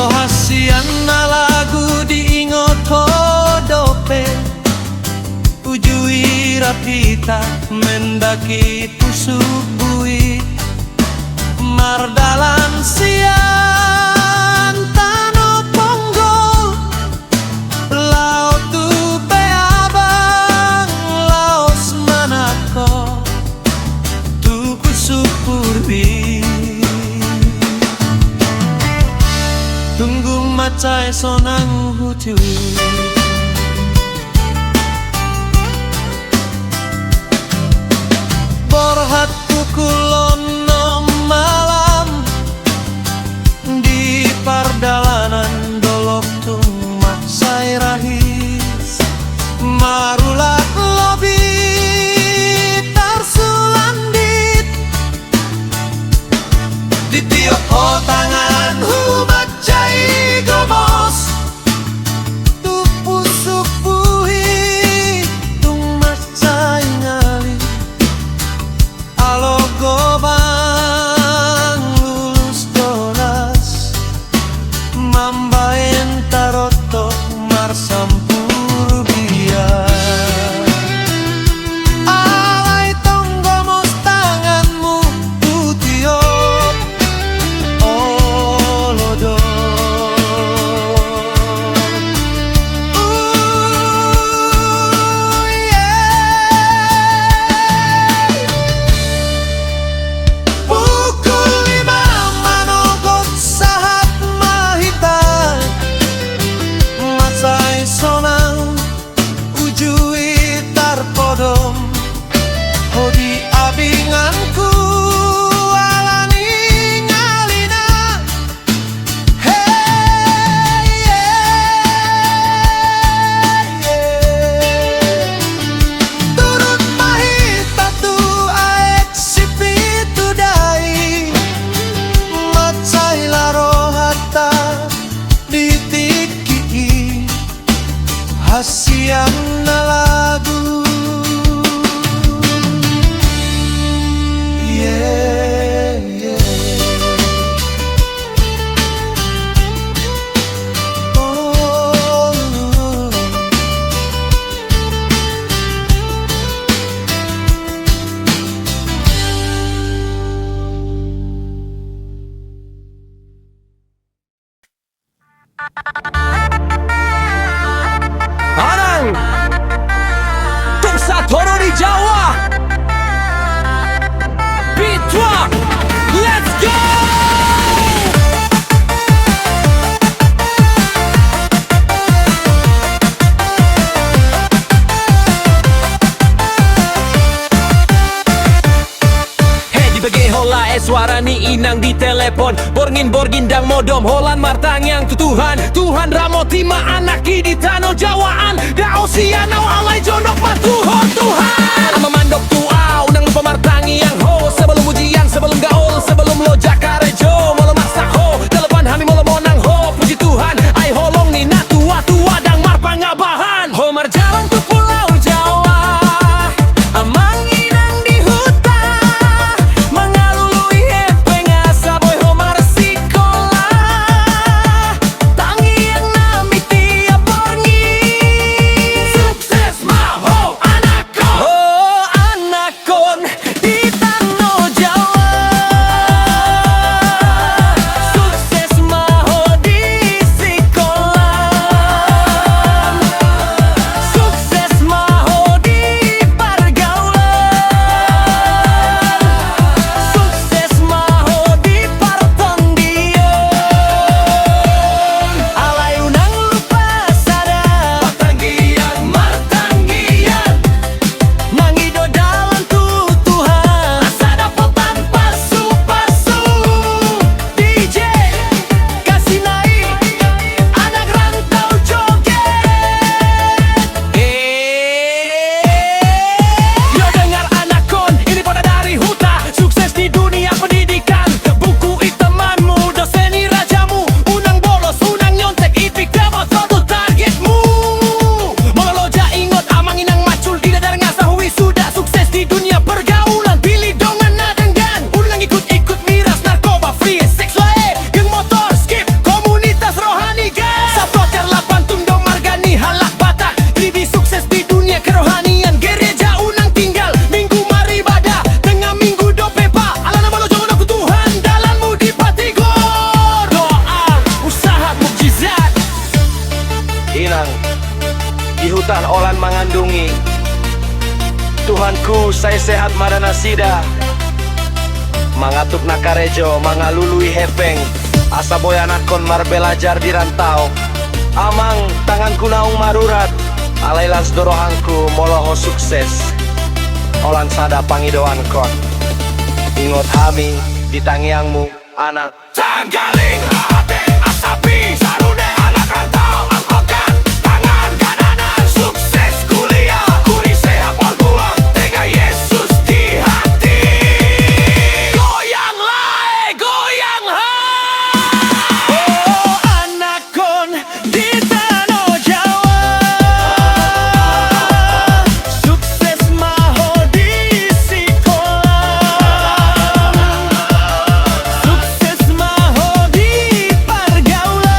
Hasian na lagu diingot ho dope ujui rapita mendaki pusuk bui mardalan sian tano ponggo laut tu beabang laos manako tu kusuk purbi tunggu macai sonang hutu borhat pukulon malam di pardalanan dolok tung macai rahis marulak lobi tarsulandit di tiap tangan macai gomos tu pusuk buhi tung macai ngali alo gobang lulus dolas mambaen taroto marsampur biar alai tong gomos tanganmu tutiop olodo pukul 5 manogot sahat mahita macai sonang ujui tarpodom hodi abinganku alani ngalina hey turut mahita tu aek sipitu dai macai laro hatta ditiki hasian na lagu Anang Tungsa Toro di Jawa Bitwa Let's go! Hey di bagi hola suara ni inang di telepon Borgin dang modom holan martang yang tutuhan Tuhan ramoti ma anak di tanah Jawaan da osianau alai jondok patuhon Tuhan ama mandok tuau nang lupa martangi yang ho sebelum ujian sebelum gaul sebelum lo jakarejo molo masak ho telepon hami molo monang ho puji Tuhan ai holong ni na tua dang marpangabahan ho marjalan tu pulau Jawa amang inang di hutan mengalului hepengasa boy ho marsikola tangi yang nami tiap borngi sukses ma ho anak hutan olan mengandungi. Tuhanku saya sehat madana sida, mangatuk nakarejo mangalului hepeng, asa boyanakon mar belajar di rantau. Amang tanganku naung marurat, alailas dorohangku moloho sukses. Olan sada pangidoan kon, ingot hami di tangiangmu anak. Tanggaling hati asapi sarune anak rantau angkotkan tangan kananan sukses kuliah kuri sehat walbuang tega Yesus di hati. Goyang lai goyang hai, oh anakon di tanah Jawa, sukses maho di sekolah, sukses maho di pergaulan,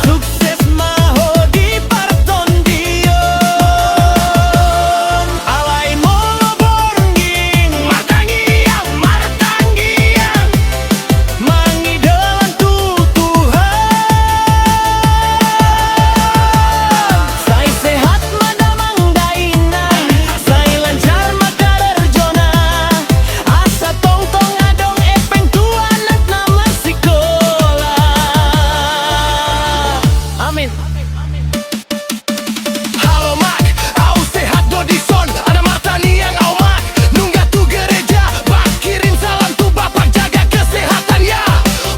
sukses maho di pertondion. Alai molo bornging martangiang martangiang, mangidolan tutuhan. Sai sehat madamang dainang, sai lancar makaderjona, asa tong-tong adong epeng tuan at nama sekolah. Amin. Halo mak, au sehat dodison, ada martani yang au mak, nunggah tu gereja, bak kirim salam tu bapak jaga kesehatan ya.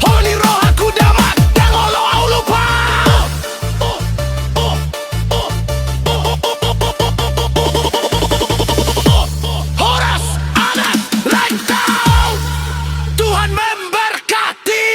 Honi roh aku damak, dan olo au lupa. Horas anak rantau, Tuhan memberkati.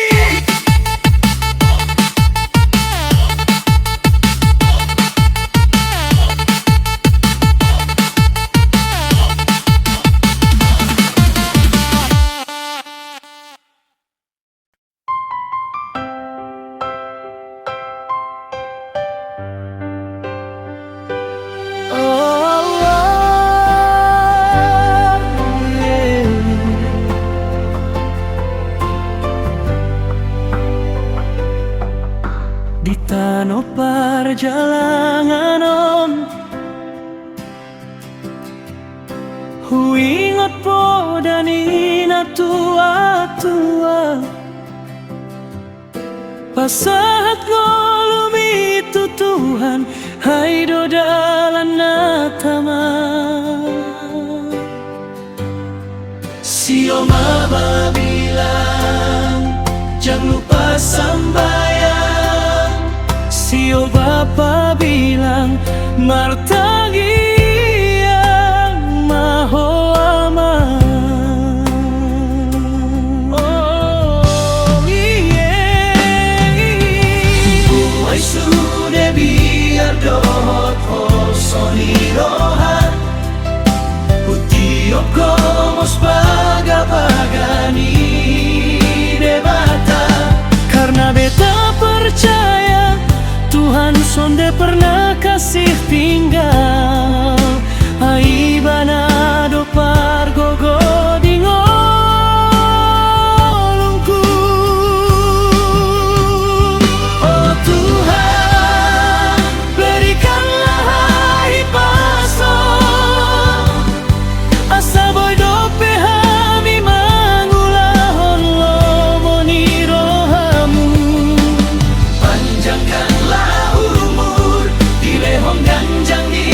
Di tanah perjalanan huingot po dan ina tua-tua, pasahat ngolum itu Tuhan, hai do dalan natama. Sio mama bilang jangan lupa sambayang, sio bapa bilang martangiang maho aman. Oh buai sudah biar dohot hosoni rohan, putih komos baga-bagani debata, karena beta percaya Tuhan sonde pernah kasih tinggal. Aibana do pargogo di ngolongku. Oh Tuhan, berikanlah hai paso, asa boy dope hami mangulahon lomoni rohamu. Panjangkanlah umur, dilehong ganjang di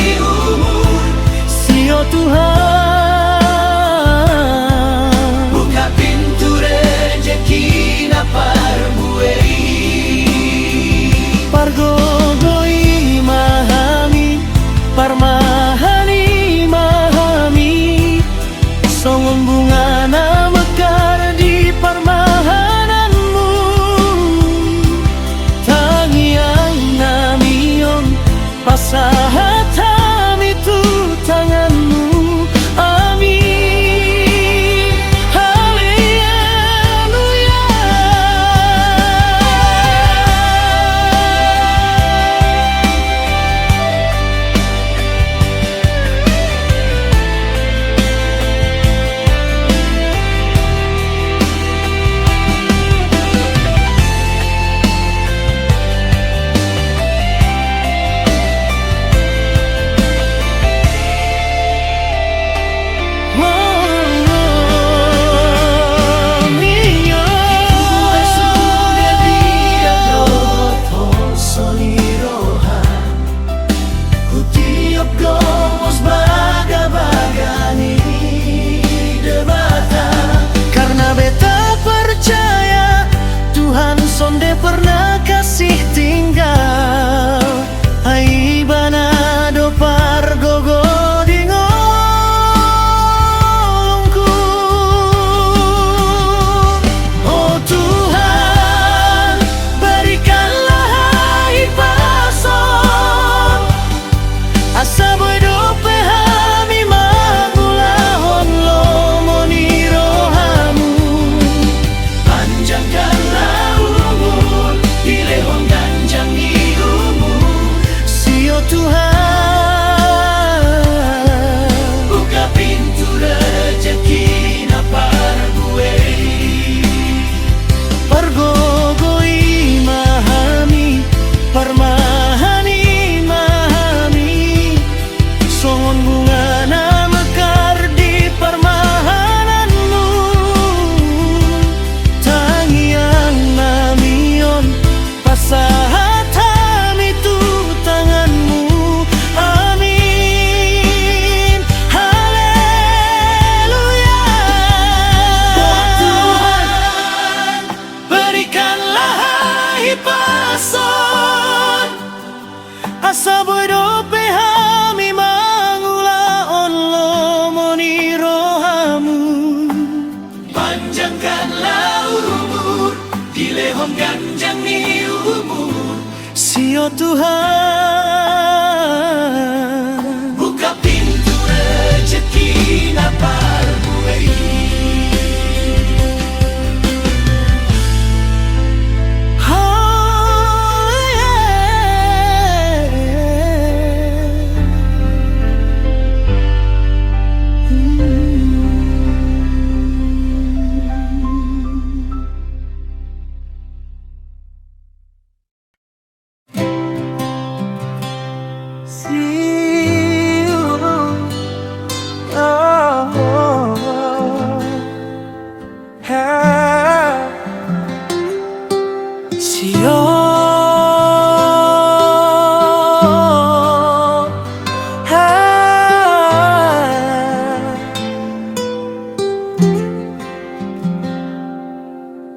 pason asa boy dope hami mangula onlo moni rohamu. Panjangkanlah umur, dilehon ganjang ni umur. Sio Tuhan, buka pintu rezeki napar buai.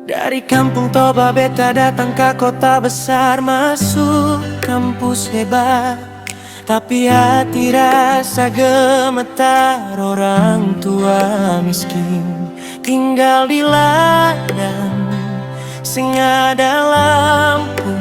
Dari kampung Toba beta datang ke kota besar, masuk kampus hebat. Tapi hati rasa gemetar, orang tua miskin tinggal di ladang sing ada lampu.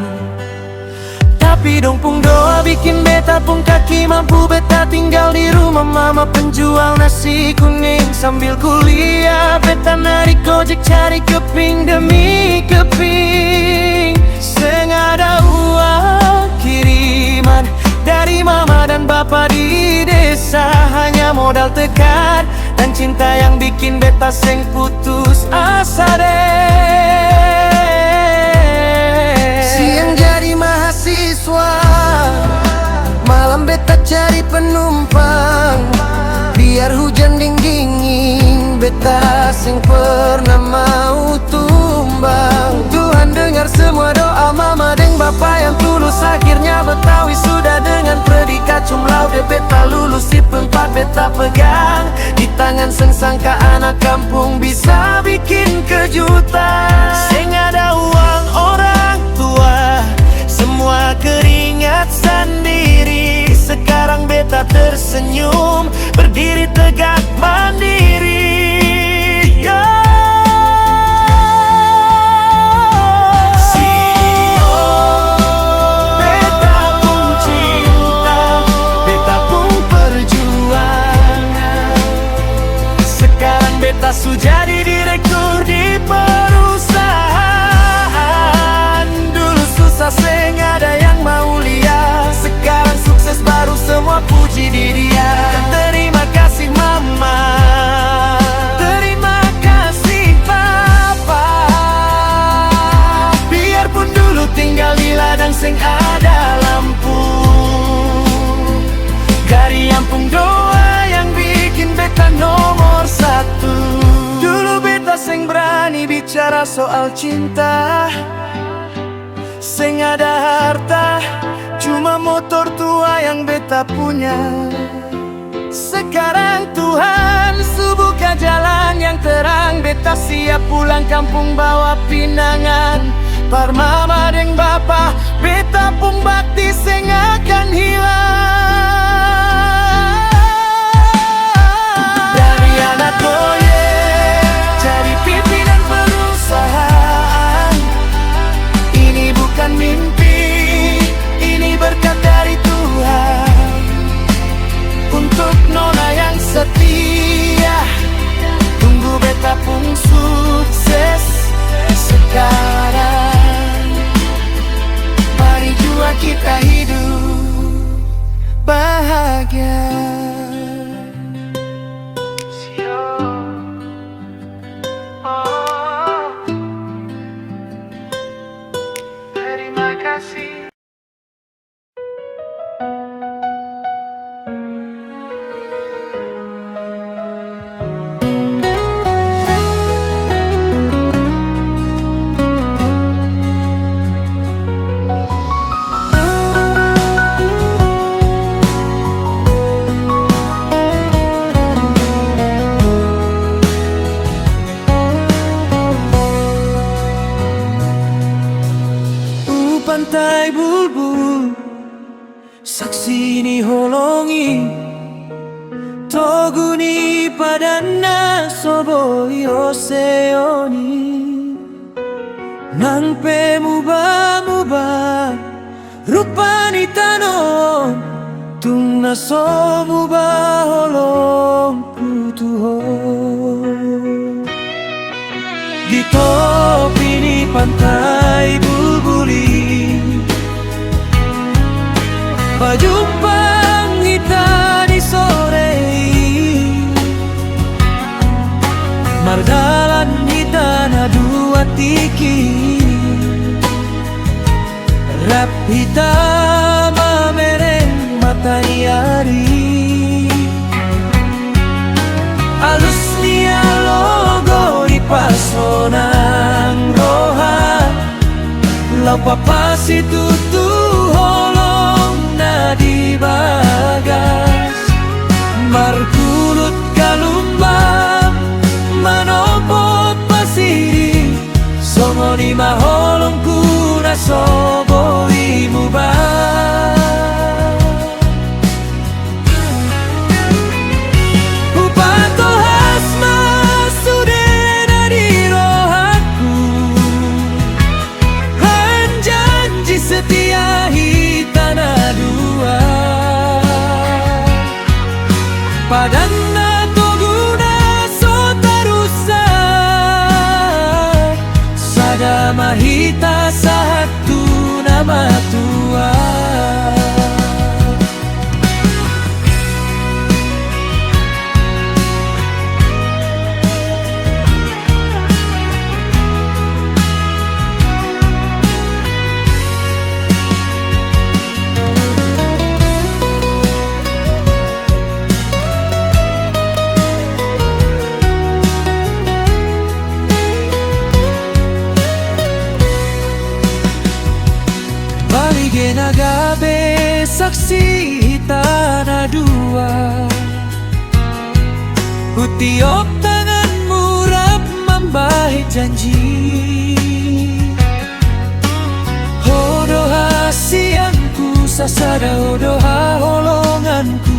Tapi dong pung doa bikin beta pun kaki mampu. Beta tinggal di rumah mama penjual nasi kuning. Sambil kuliah beta narik gojek cari keping demi keping. Seng ada uang kiriman dari mama dan bapa di desa. Hanya modal tekad dan cinta yang bikin beta seng putus asa deh. Siang jadi mahasiswa, malam beta cari penumpang. Biar hujan dingin, beta sing pernah mau tumbang. Tuhan dengar semua doa mama dan bapa yang tulus. Akhirnya Betawi sudah dengan predikat cum laude. Beta lulus di tempat beta pegang di tangan. Sangka anak kampung bisa bikin kejutan. Sing ada uang orang tua, semua keringat sendiri. Sekarang beta tersenyum, berdiri tegak mandiri. Beta pun cinta, beta pun perjuangan. Sekarang beta sudah jadi direktur di perusahaan. Dulu susah seng ada yang mau lihat, sekarang sukses baru semua puji di dia. Terima kasih mama, terima kasih papa. Biarpun dulu tinggal di ladang seng ada lampu. Dari Ampung doa yang bikin beta nomor satu. Dulu beta seng berani bicara soal cinta. Seng ada harta, cuma motor tua yang beta punya. Sekarang Tuhan buka jalan yang terang. Beta siap pulang kampung bawa pinangan. Par mama deng bapa, beta pun bakti seng akan hilang. Dari anak proyek jadi pimpinan perusahaan. Ini bukan mimpi, ini berkat dari Tuhan. Untuk nona yang setia, tunggu beta pun sukses sekarang. Mari jua kita hidup bahagia. Terima kasih. pantai bulbul, saksi ni holongi toguni padana soboi oseoni nang pe muba rupani tanom tung na so muba holong putuho di topi ni pantai bulbuli pajumpang kita di sore mardalan kita na dua tiki rap hitam mereng matahari alus nia logo di pasonang roha lau papasi tutu holong na di bagas markulut kalumbang manopot pasiri songoni maholong kuna soboi mubah upato hasma sudena di rohaku janji setia hitana dua padana toguna sotarusa sadama hita satu nama tua Nagabe saksi tanah dua Utiop tanganmu rap membahit janji Hodoha siangku sasada hodoha holonganku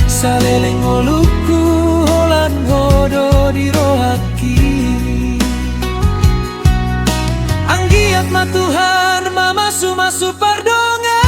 Saleleng oluku holan hodo di rohaki Anggiat matuhan mama sumasu pardongan